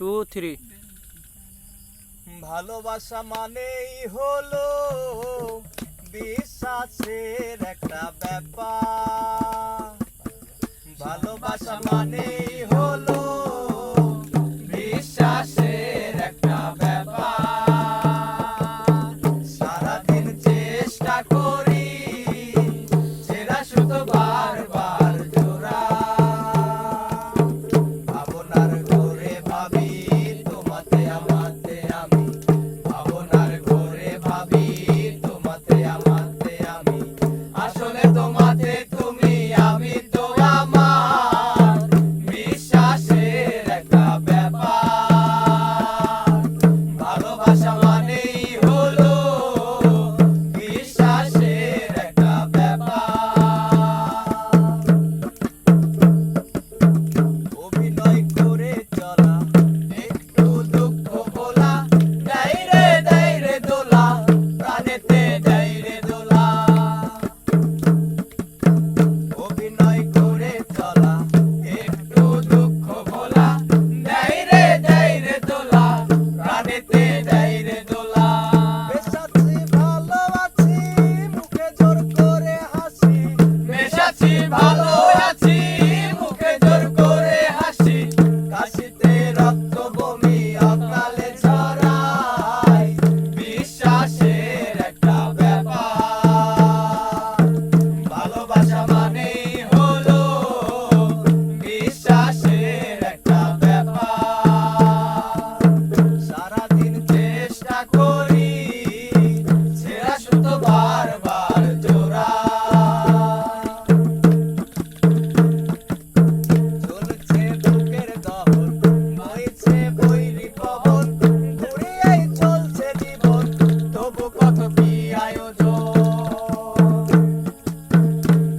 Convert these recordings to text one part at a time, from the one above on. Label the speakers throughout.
Speaker 1: 2 3
Speaker 2: ভালোবাসা মানেই হলো বিশ্বাসের একটা ব্যাপার। ভালোবাসা মানেই হলো বিশ্বাসের একটা ব্যাপার। সারাদিন চেষ্টা করি ছেঁড়া সুতো বারবার জোড়া। ভাবনার ঘরে ভাবি তোমাতে আমাতে আমি। ভাবনার ঘরে ভাবি তোমাতে আমাতে আমি। আসলে তোমাতে তুমি আমি তো আমার বিশ্বাসের একটা ব্যাপার। ভালোবাসা মানেই হলো বিশ্বাসের একটা ব্যাপার। অভিনয় করে চলা একটু দুঃখ ভোলা দেয় রে দোলা প্রাণেতে দেয় রে দোলা। অভিনয় করে চলা একটু দুঃখ ভোলা দেয় রে দোলা প্রাণেতে দেয় রে দোলা। বেশ আছি ভালো আছি মুখে জোর করে হাসি। বেশ আছি ভালো আছি মুখে জোর করে হাসি। কাশিতে রক্ত বমি অকালে ছড়ায় বিশ্বাসের একটা ব্যাপার। ভালোবাসা মানেই হলো বিশ্বাসের একটা ব্যাপার। সারাদিন চেষ্টা করি ছেঁড়া সুতো বারবার জোড়া। চলছে বুকের দহন বইছে বৈরী পবন ঘুরিয়াই চলছে জীবন তবু কত কি আয়োজন।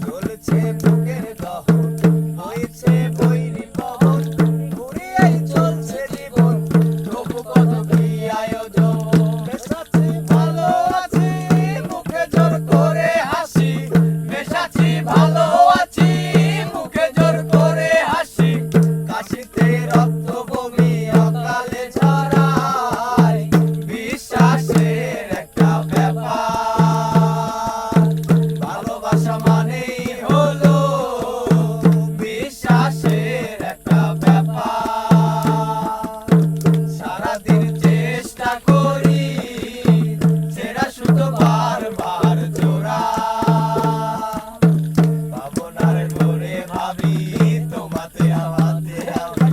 Speaker 2: চলছে বুকের দহন বইছে বৈরী পবন ঘুরিয়াই চলছে জীবন তবু কত কি আয়োজন। বেশ আছি ভালো আছি মুখে জোর করে হাসি। বেশ আছি ভালো আছি মুখে জোর করে হাসি। কাশিতে রক্ত বমি অকালে ছড়ায় বিশ্বাসের একটা ব্যাপার। ভালোবাসা মানেই হলো বিশ্বাসের একটা ব্যাপার। সারাদিন চেষ্টা করি ছেঁড়া সুতো বারবার জোড়া। ভাবনার ঘরে ভাবি তোমাতে আমাতে আমি।